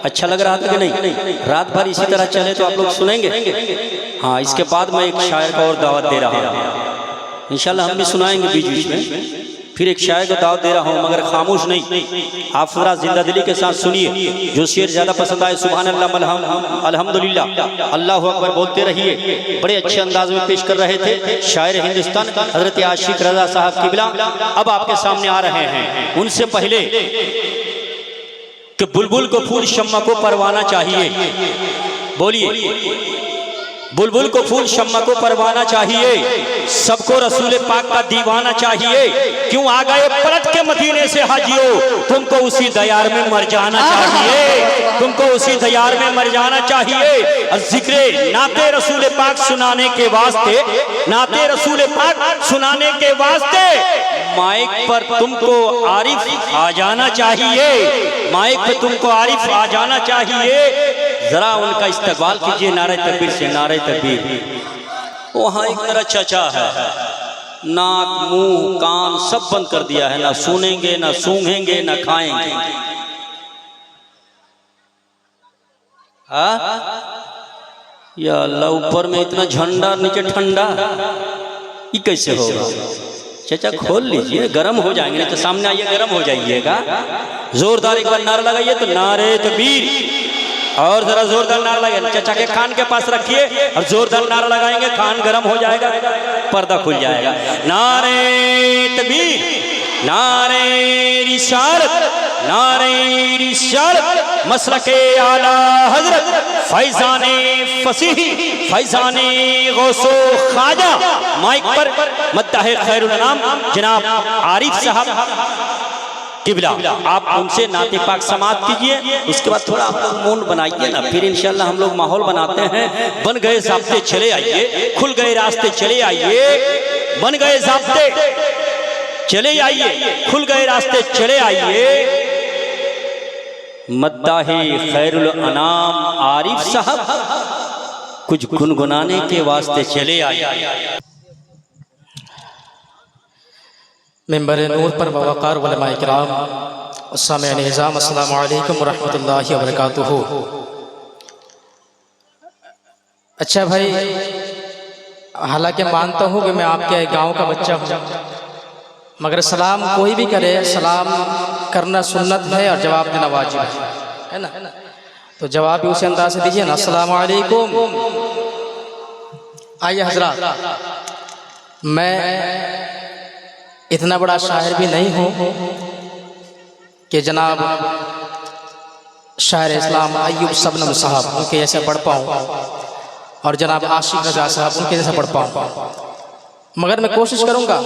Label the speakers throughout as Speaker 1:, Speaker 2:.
Speaker 1: अच्छा लग रहा था कि नहीं? रात भर इसी तरह चले तो आप लोग सुनेंगे। हाँ, इसके बाद मैं एक शायर को और दावत दे रहा हूँ, इंशाल्लाह हम भी सुनाएंगे बीच बीच में। फिर एक शायर को दावत दे रहा हूँ, मगर खामोश नहीं, आप पूरा जिंदा दिली के साथ सुनिए। जो शेर ज़्यादा पसंद आए सुभान अल्लाह अल्हम्दुलिल्लाह अल्लाहु अकबर बोलते रहिए। बड़े अच्छे अंदाज में पेश कर रहे थे शायर हिंदुस्तान हजरत आशिक रजा साहब किबला। अब आपके सामने आ रहे हैं। उनसे पहले कि बुलबुल को फूल शम्मा को परवाना चाहिए, बोलिए। बुलबुल को फूल शम्मा को परवाना चाहिए, सबको रसूल पाक का दीवाना चाहिए। क्यों आ गए पलट के मदीने से हाजियो, तुमको उसी दयार में मर जाना चाहिए, तुमको उसी दयार में मर जाना चाहिए। और जिक्रे नाते रसूल पाक सुनाने के वास्ते, नाते रसूल पाक सुनाने के वास्ते माइक पर तुमको आरिफ आ जाना चाहिए, माइक पर तुमको आरिफ आ जाना चाहिए। जरा उनका इस्तकबाल कीजिए नारे तकबीर से, नारे तकबीर। वहाँ एक मेरा चचा है, नाक मुंह कान सब बंद कर दिया है, ना सुनेंगे ना सूंघेंगे ना खाएंगे। या अल्लाह, ऊपर में इतना झंडा नीचे ठंडा, ये कैसे होगा? चचा खोल लीजिए, गर्म हो जाएंगे, नहीं तो सामने आइए गर्म हो जाइएगा। जोरदार एक बार नारा लगाइए तो नारे तकबीर, और जरा जोरदार नारा लगाइए। चचा के कान के पास रखिए और जोरदार नारा लगाएंगे, कान गर्म हो जाएगा, पर्दा खुल जाएगा। नारे तकबीर, नारे रिसालत, नारे रिसालत, मसलके आला हजरत फैजाने फसीही, फैजाने गौसो ख्वाजा। माइक पर मद्दाहे खैरुल अनाम जनाब आरिफ साहब किबला, आप उनसे नाते पाक समात कीजिए। उसके बाद थोड़ा आप लोग मूड बनाइए ना, फिर इंशाल्लाह हम लोग माहौल बनाते हैं। बन गए ज़ाब्ते चले आइए, खुल गए रास्ते चले आइए, बन गए ज़ाब्ते चले आइए, खुल गए रास्ते चले आइए। मद्दाहे खैरुल अनाम आरिफ साहब कुछ गुनगुनाने के वास्ते चले आइए।
Speaker 2: मेंबर नूर पर वक़ार उलमाए किराम, सामईन निज़ाम, अस्सलामु अलैकुम व रहमतुल्लाहि व बरकातुहू। अच्छा भाई, हालांकि मानता हूँ कि मैं आपके गांव का बच्चा हूँ, मगर सलाम कोई भी करे, सलाम करना सुन्नत है और जवाब देना वाजिब है ना? तो जवाब भी उसी अंदाज से दीजिए ना, अस्सलामु अलैकुम। आइए हजरात, मैं इतना बड़ा शायर भी नहीं हूँ कि जनाब शायर इस्लाम अय्यूब सबनम साहब उनके जैसे पढ़ पाऊँ और जनाब आशिक रजा साहब उनके जैसे पढ़ पाऊँ, मगर मैं कोशिश करूँगा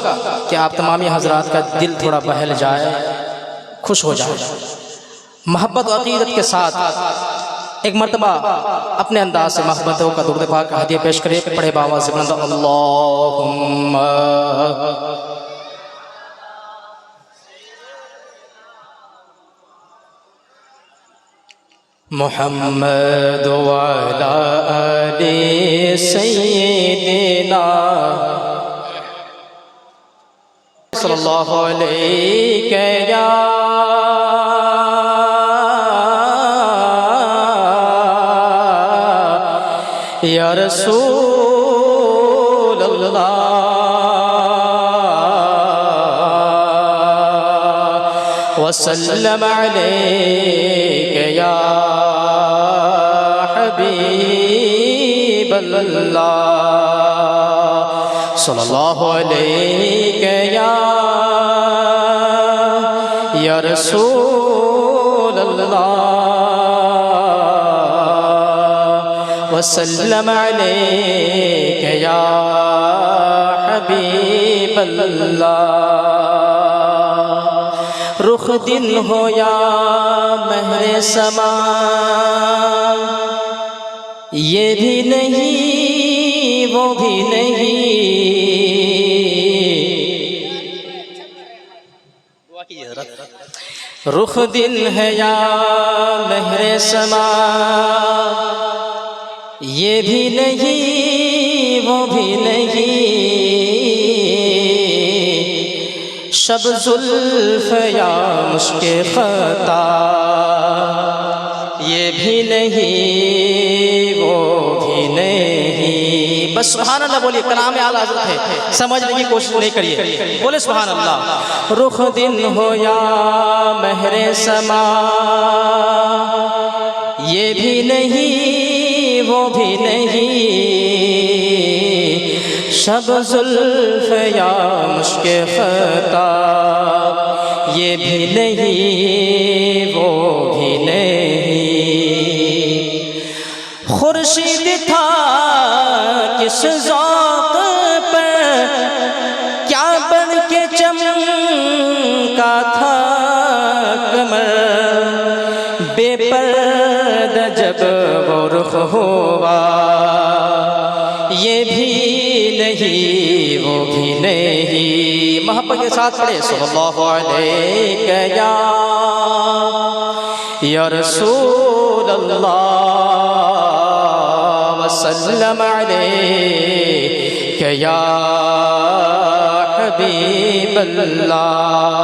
Speaker 2: कि आप तमामी हजरात का दिल थोड़ा बहल जाए, खुश हो जाए। मोहब्बत और अक़ीदत के साथ एक मरतबा अपने अंदाज से मोहब्बतों का दुरूद पाक का हदिया पेश करें। पढ़े बाबा से बुलंद अल्लाहुम्मा मुहम्मद व अला आले सय्यिदिना सल्लल्लाहु अलैहि या रसूल अल्लाह वसल्लम अलैका या हबीब अल्लाह सल्लल्लाहु अलैका या रसूल अल्लाह वसल्लम अलैका या हबीब अल्लाह। रुख दिन हो या महरे समा, ये भी नहीं वो भी नहीं, रुख दिन है या महरे समा, ये भी नहीं वो भी नहीं, शब जुल्फ या मुश्के खता, ये भी नहीं वो भी नहीं। बस सुभान अल्लाह बोलिए, कलाम आला हज़रत है, समझने की कोशिश नहीं करिए, बोले सुभान अल्लाह। रुख दिन हो या महरे समा, ये भी नहीं वो भी नहीं। शब जुल्फ़ या मुश्के ख़ता, ये भी नहीं वो भी नहीं। खुर्शीद था किस ज़ौक़ पर, क्या बन के चमका था कमर। बेपर्दा जब वो रुख हुआ, ये भी नहीं वो भी नहीं। मोहब्बत के साथ पढ़े सल्लल्लाहु अलैहि या रसूल अल्लाह वसल्लम अलैहि या हबीब अल्लाह।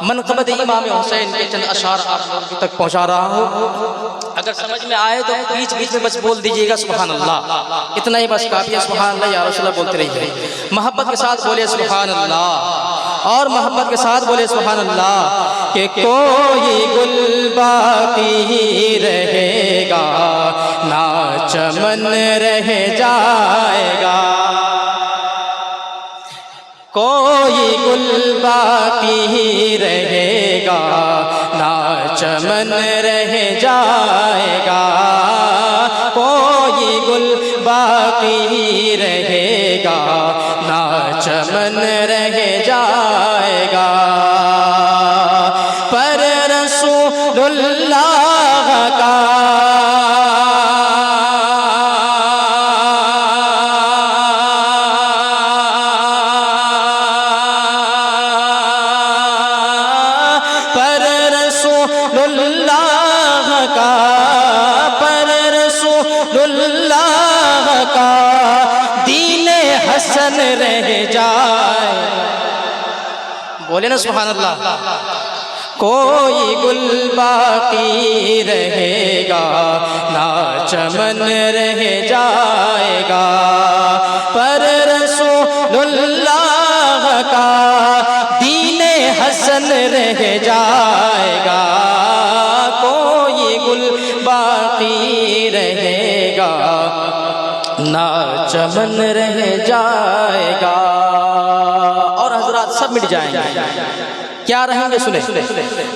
Speaker 2: मनक़बत इमाम हुसैन के चंद अशार आप लोगों तक पहुँचा रहा हूँ। अगर समझ में आए तो बीच बीच में बस बोल दीजिएगा सुभान अल्लाह, इतना ही बस काफ़ी है। सुभान अल्लाह या रसूल अल्लाह बोलते रहिए, मोहब्बत के साथ बोले सुभान अल्लाह, और मोहब्बत के साथ बोले सुभान अल्लाह। कि कोई गुल बाकी रहेगा ना चमन रह जाएगा, कोई गुल बाकी रहेगा ना चमन रह जाएगा। कोई गुल बाकी रहेगा ना चमन रह जाएगा। पर रसूलुल्लाह का हसन रह जाए, बोले ना सुभान अल्लाह। कोई गुल बाकी रहेगा ना चमन रह जाएगा। पर रसूलुल्लाह का दीने हसन रह जाएगा। कोई गुल बाकी रहेगा ना चमन रह जाएगा। और हजरात सब मिट जाएंगे, क्या रहेंगे सुने।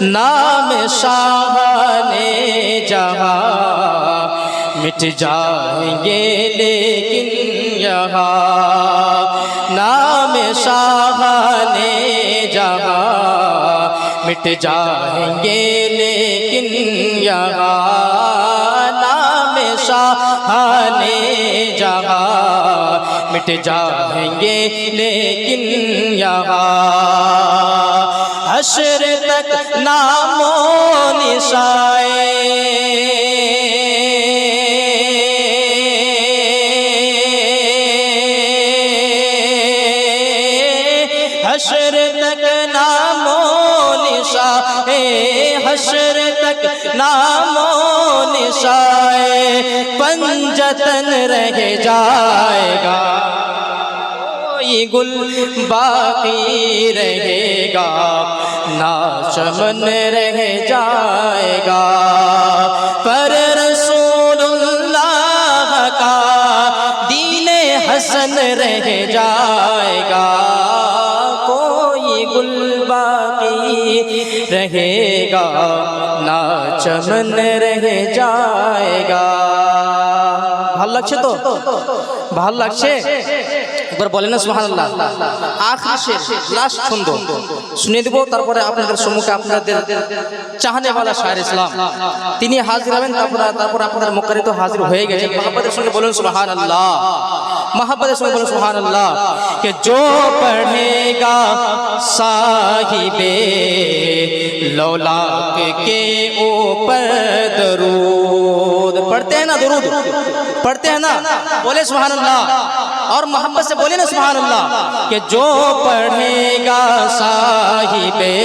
Speaker 2: नाम शाहाने जहां मिट जाएंगे लेकिन यहाँ, नाम शाहाने जहां मिट जाएंगे लेकिन यहाँ। नाम शाहाने जहां मिट जाएंगे लेकिन यहाँ। हश्र तक नामो निशाए हश्र तक नामो निशाए, हश्र तक नामो निशाए पंजतन रह जाएगा। कोई गुल बाकी रहेगा ना चमन रह जाएगा। पर रसूलुल्लाह का दीने हसन रह जाएगा। कोई गुल बाकी रहेगा ना चमन रह जाएगा। ভাল লাগছে তো, ভাল লাগছে? একবার বলেন না সুবহানাল্লাহ। আখির শের লাস্ট ছন্দ শুনিয়ে দেব, তারপরে আপনাদের সম্মুখে আপনাদের চাহনেওয়ালা শায়ের ইসলাম তিনি হাজির হবেন। তারপর আপনাদের মুকারিত হাজির হয়ে গেছে। মোহাম্মদের সঙ্গে বলুন সুবহানাল্লাহ, मोहब्बत से बोलो सुभान अल्लाह। कि जो पढ़ेगा साहिबे लौलाक के ऊपर दरूद, पढ़ते हैं ना दरूद, पढ़ते हैं ना, बोले सुभान अल्लाह। और मोहब्बत से बोले ना सुभान अल्लाह। कि जो पढ़ेगा साहिबे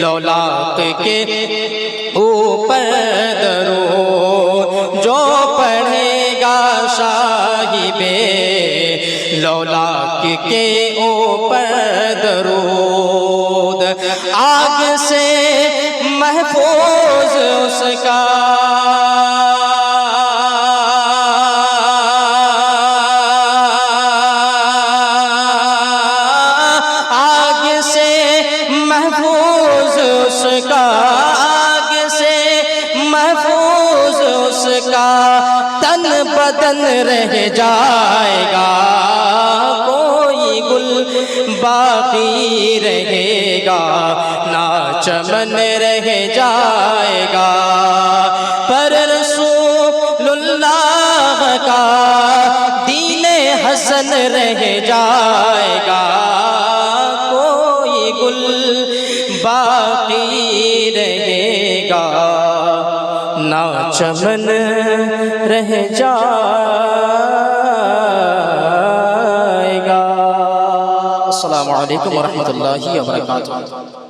Speaker 2: लौलाक के ऊपर दरूद जो पढ़ेगा साहिबे लौलाक के ऊपर दरूद, आग से महफूज उसका तन बदन रह जाएगा, कोई गुल बाकी रहेगा ना चमन रह जाएगा। पर रसूलुल्लाह का दीने हसन रह जाएगा, कोई गुल बाकी रहेगा ना चमन रह जाएगा। अस्सलामु अलैकुम व रहमतुल्लाहि व बरकातुहू।